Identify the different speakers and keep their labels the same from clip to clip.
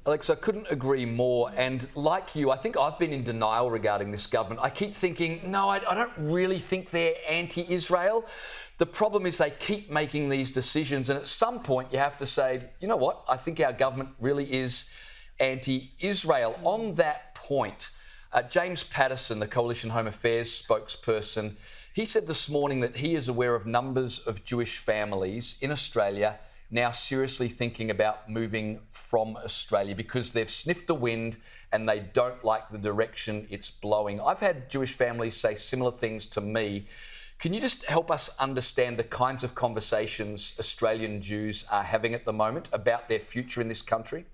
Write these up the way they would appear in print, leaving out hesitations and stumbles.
Speaker 1: Alex, I couldn't agree more. And like you, I think I've been in denial regarding this government. I keep thinking, no, I don't really think they're anti-Israel. The problem is they keep making these decisions. And at some point, you have to say, you know what? I think our government really is anti-Israel. On that point, James Patterson, the Coalition Home Affairs spokesperson, he said this morning that he is aware of numbers of Jewish families in Australia now seriously thinking about moving from Australia because they've sniffed the wind and they don't like the direction it's blowing. I've had Jewish families say similar things to me. Can you just help us understand the kinds of conversations Australian Jews are having at the moment about their future in this country?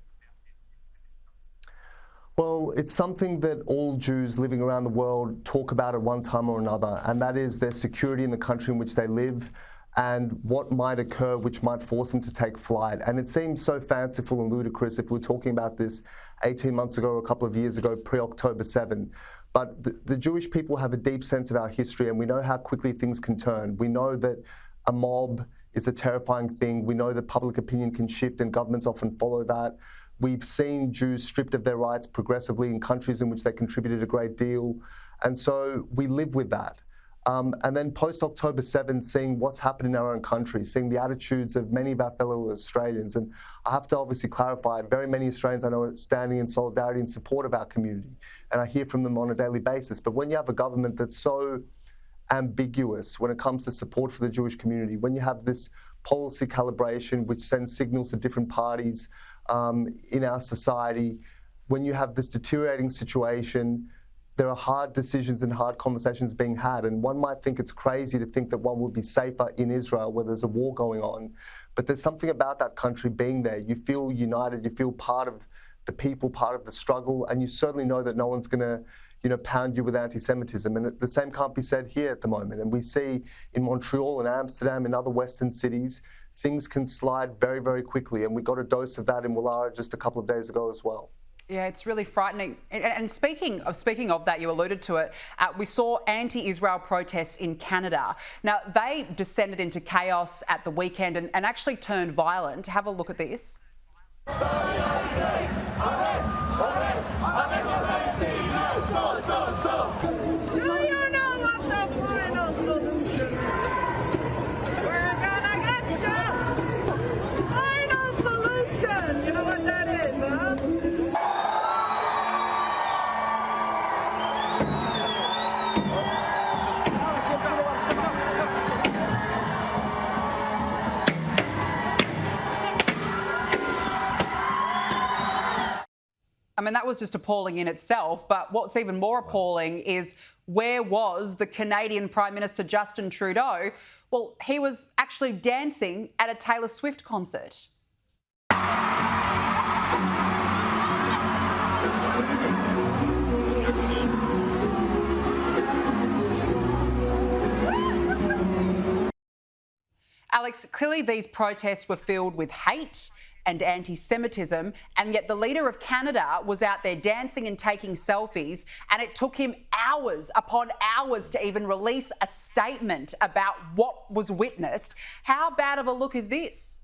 Speaker 2: Well, it's something that all Jews living around the world talk about at one time or another, and that is their security in the country in which they live and what might occur which might force them to take flight. And it seems so fanciful and ludicrous if we were talking about this 18 months ago or a couple of years ago, pre-October 7. But the Jewish people have a deep sense of our history, and we know how quickly things can turn. We know that a mob is a terrifying thing. We know that public opinion can shift and governments often follow that. We've seen Jews stripped of their rights progressively in countries in which they contributed a great deal. And so we live with that. And then post-October 7, seeing what's happened in our own country, seeing the attitudes of many of our fellow Australians. And I have to obviously clarify, very many Australians I know are standing in solidarity and support of our community. And I hear from them on a daily basis. But when you have a government that's so ambiguous when it comes to support for the Jewish community, when you have this policy calibration which sends signals to different parties in our society, when you have this deteriorating situation, there are hard decisions and hard conversations being had. And one might think it's crazy to think that one would be safer in Israel where there's a war going on. But there's something about that country being there. You feel united, you feel part of the people, part of the struggle, and you certainly know that no one's going to pound you with antisemitism. And the same can't be said here at the moment. And we see in Montreal and Amsterdam and other Western cities, things can slide very, very quickly. And we got a dose of that in Woollahra just a couple of days ago as well.
Speaker 3: Yeah, it's really frightening. And speaking of that, you alluded to it, we saw anti-Israel protests in Canada. Now, they descended into chaos at the weekend and actually turned violent. Have a look at this. I mean, that was just appalling in itself, but what's even more appalling is where was the Canadian Prime Minister Justin Trudeau? Well, he was actually dancing at a Taylor Swift concert. Alex, clearly these protests were filled with hate and anti-Semitism, and yet the leader of Canada was out there dancing and taking selfies, and it took him hours upon hours to even release a statement about what was witnessed. How bad of a look is this?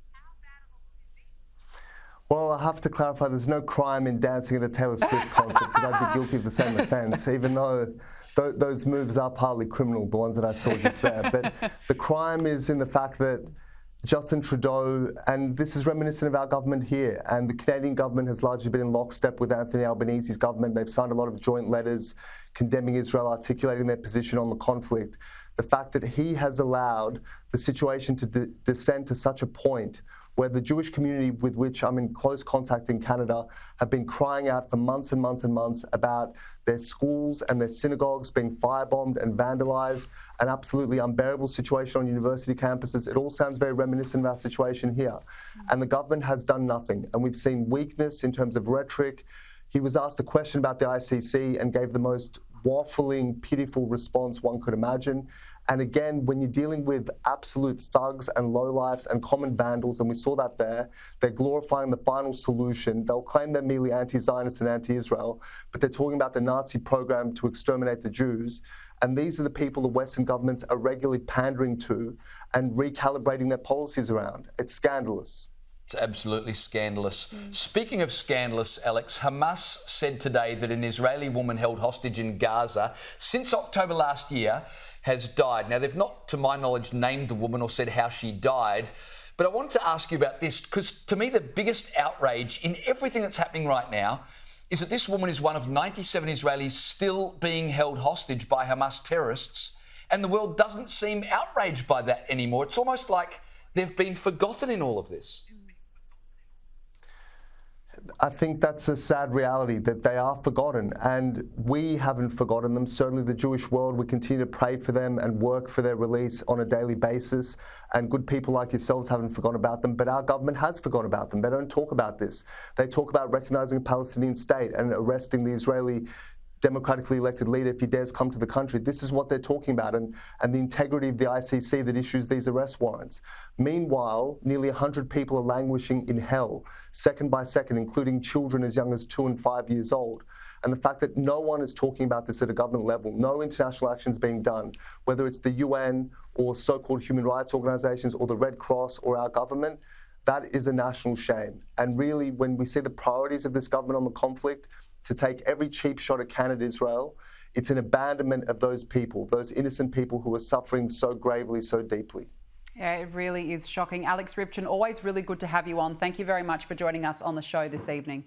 Speaker 2: Well, I have to clarify, there's no crime in dancing at a Taylor Swift concert because I'd be guilty of the same offence, even though those moves are partly criminal, the ones that I saw just there. But the crime is in the fact that Justin Trudeau, and this is reminiscent of our government here, and the Canadian government has largely been in lockstep with Anthony Albanese's government. They've signed a lot of joint letters condemning Israel, articulating their position on the conflict. The fact that he has allowed the situation to descend to such a point where the Jewish community with which I'm in close contact in Canada have been crying out for months and months and months about their schools and their synagogues being firebombed and vandalised, an absolutely unbearable situation on university campuses. It all sounds very reminiscent of our situation here. And the government has done nothing. And we've seen weakness in terms of rhetoric. He was asked a question about the ICC and gave the most waffling, pitiful response one could imagine. And again, when you're dealing with absolute thugs and lowlifes and common vandals, and we saw that there, they're glorifying the final solution. They'll claim they're merely anti-Zionist and anti-Israel, but they're talking about the Nazi program to exterminate the Jews. And these are the people the Western governments are regularly pandering to and recalibrating their policies around. It's scandalous.
Speaker 1: It's absolutely scandalous. Speaking of scandalous, Alex, Hamas said today that an Israeli woman held hostage in Gaza since October last year has died. Now, they've not, to my knowledge, named the woman or said how she died. But I wanted to ask you about this because, to me, the biggest outrage in everything that's happening right now is that this woman is one of 97 Israelis still being held hostage by Hamas terrorists, and the world doesn't seem outraged by that anymore. It's almost like they've been forgotten in all of this.
Speaker 2: I think that's a sad reality, that they are forgotten, and we haven't forgotten them. Certainly the Jewish world, we continue to pray for them and work for their release on a daily basis, and good people like yourselves haven't forgotten about them, but our government has forgotten about them. They don't talk about this. They talk about recognising a Palestinian state and arresting the Israeli democratically elected leader if he dares come to the country. This is what they're talking about, and the integrity of the ICC that issues these arrest warrants. Meanwhile, nearly 100 people are languishing in hell, second by second, including children as young as 2 and 5 years old. And the fact that no one is talking about this at a government level, no international action is being done, whether it's the UN or so-called human rights organisations or the Red Cross or our government, that is a national shame. And really, when we see the priorities of this government on the conflict, to take every cheap shot at Canada, Israel, it's an abandonment of those people, those innocent people who are suffering so gravely, so deeply.
Speaker 3: Yeah, it really is shocking. Alex Ryvchin, always really good to have you on. Thank you very much for joining us on the show this evening.